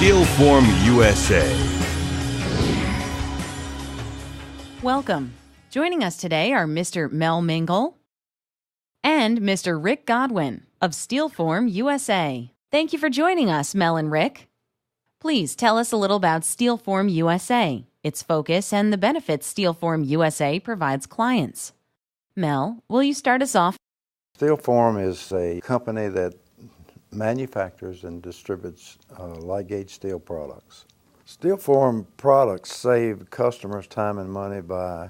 Steelform USA. Welcome. Joining us today are Mr. Mel Mingle and Mr. Rick Godwin of Steelform USA. Thank you for joining us, Mel and Rick. Please tell us a little about Steelform USA, its focus, and the benefits Steelform USA provides clients. Mel, will you start us off? Steelform is a company that manufactures and distributes light gauge steel products. Steelform products save customers time and money by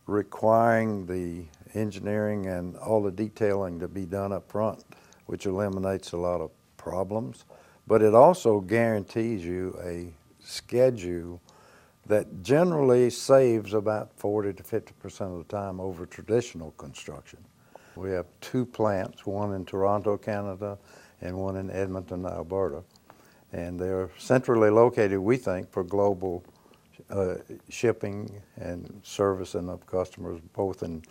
requiring the engineering and all the detailing to be done up front, which eliminates a lot of problems. But it also guarantees you a schedule that generally saves about 40 to 50% of the time over traditional construction. We have two plants, one in Toronto, Canada, and one in Edmonton, Alberta. And they're centrally located, we think, for global shipping and servicing of customers both in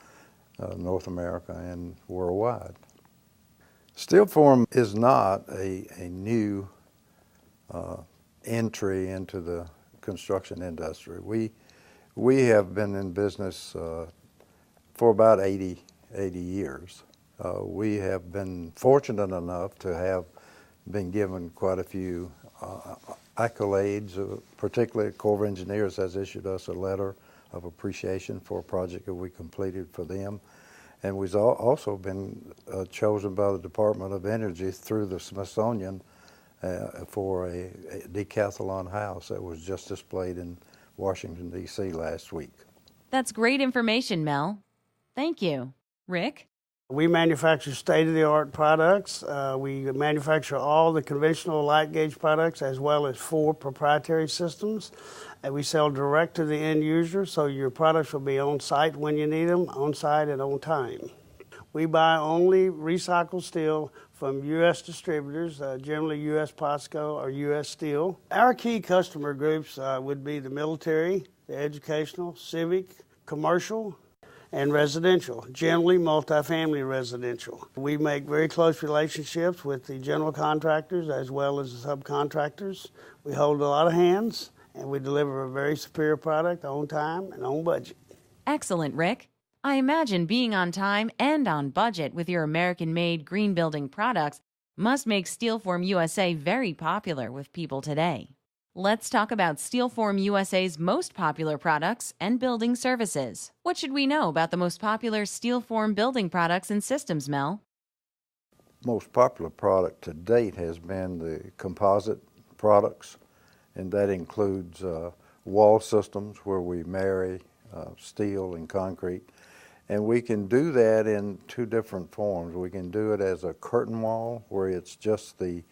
North America and worldwide. Steelform is not a new entry into the construction industry. We have been in business for about 80 years. We have been fortunate enough to have been given quite a few accolades. Particularly, Corps of Engineers has issued us a letter of appreciation for a project that we completed for them. And we've also been chosen by the Department of Energy through the Smithsonian for a decathlon house that was just displayed in Washington, D.C. last week. That's great information, Mel. Thank you. Rick? We manufacture state-of-the-art products. We manufacture all the conventional light gauge products as well as 4 proprietary systems. And we sell direct to the end user, so your products will be on site when you need them, on site and on time. We buy only recycled steel from U.S. distributors, generally U.S. POSCO or U.S. Steel. Our key customer groups would be the military, the educational, civic, commercial, and residential, generally multifamily residential. We make very close relationships with the general contractors as well as the subcontractors. We hold a lot of hands, and we deliver a very superior product on time and on budget. Excellent, Rick. I imagine being on time and on budget with your American-made green building products must make Steelform USA very popular with people today. Let's talk about Steelform USA's most popular products and building services. What should we know about the most popular Steelform building products and systems, Mel? Most popular product to date has been the composite products, and that includes wall systems where we marry steel and concrete. And we can do that in 2 different forms. We can do it as a curtain wall where it's just the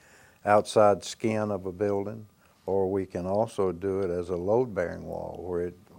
outside skin of a building, or we can also do it as a load-bearing wall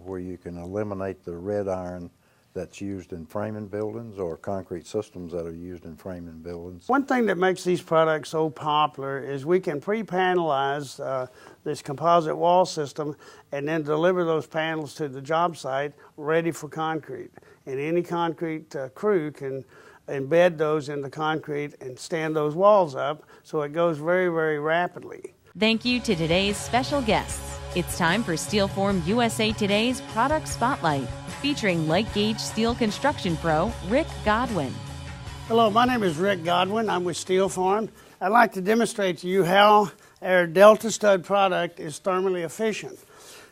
where you can eliminate the red iron that's used in framing buildings or concrete systems that are used in framing buildings. One thing that makes these products so popular is we can pre-panelize this composite wall system and then deliver those panels to the job site ready for concrete. And any concrete crew can embed those in the concrete and stand those walls up, so it goes very, very rapidly. Thank you to today's special guests. It's time for Steelform USA Today's Product Spotlight, featuring light gauge steel construction pro Rick Godwin. Hello, my name is Rick Godwin. I'm with Steelform. I'd like to demonstrate to you how our Delta stud product is thermally efficient.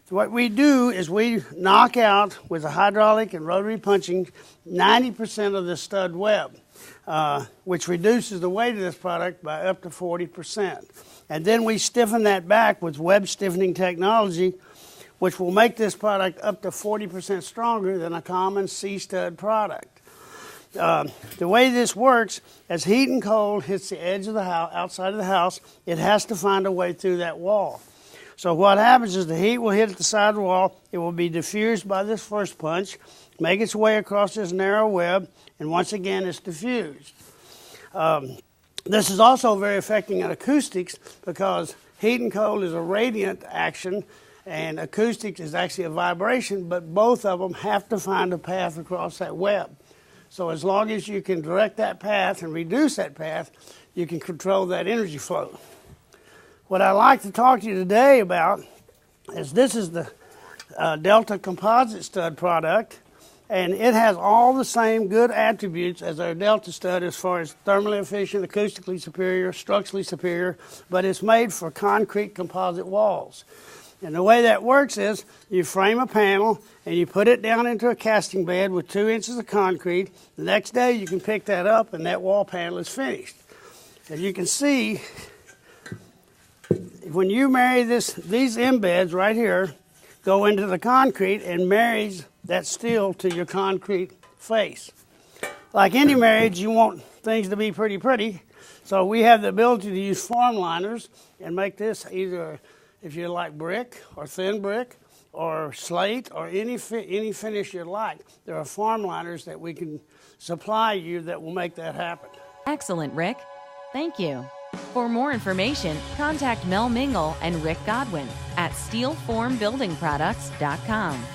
So what we do is we knock out with a hydraulic and rotary punching 90% of the stud web, which reduces the weight of this product by up to 40%. And then we stiffen that back with web stiffening technology, which will make this product up to 40% stronger than a common C-stud product. The way this works, as heat and cold hits the edge of the house, outside of the house, it has to find a way through that wall. So what happens is the heat will hit the side of the wall, it will be diffused by this first punch, make its way across this narrow web, and once again it's diffused. This is also very affecting in acoustics because heat and cold is a radiant action and acoustics is actually a vibration, but both of them have to find a path across that web. So as long as you can direct that path and reduce that path, you can control that energy flow. What I'd like to talk to you today about is this is the Delta composite stud product, and it has all the same good attributes as our Delta stud as far as thermally efficient, acoustically superior, structurally superior, but it's made for concrete composite walls. And the way that works is you frame a panel and you put it down into a casting bed with 2 inches of concrete. The next day you can pick that up and that wall panel is finished. As you can see, when you marry these embeds right here, go into the concrete and marries that steel to your concrete face. Like any marriage, you want things to be pretty. So we have the ability to use form liners and make this either, if you like, brick or thin brick or slate or any finish you like. There are form liners that we can supply you that will make that happen. Excellent, Rick. Thank you. For more information, contact Mel Mingle and Rick Godwin at steelformbuildingproducts.com.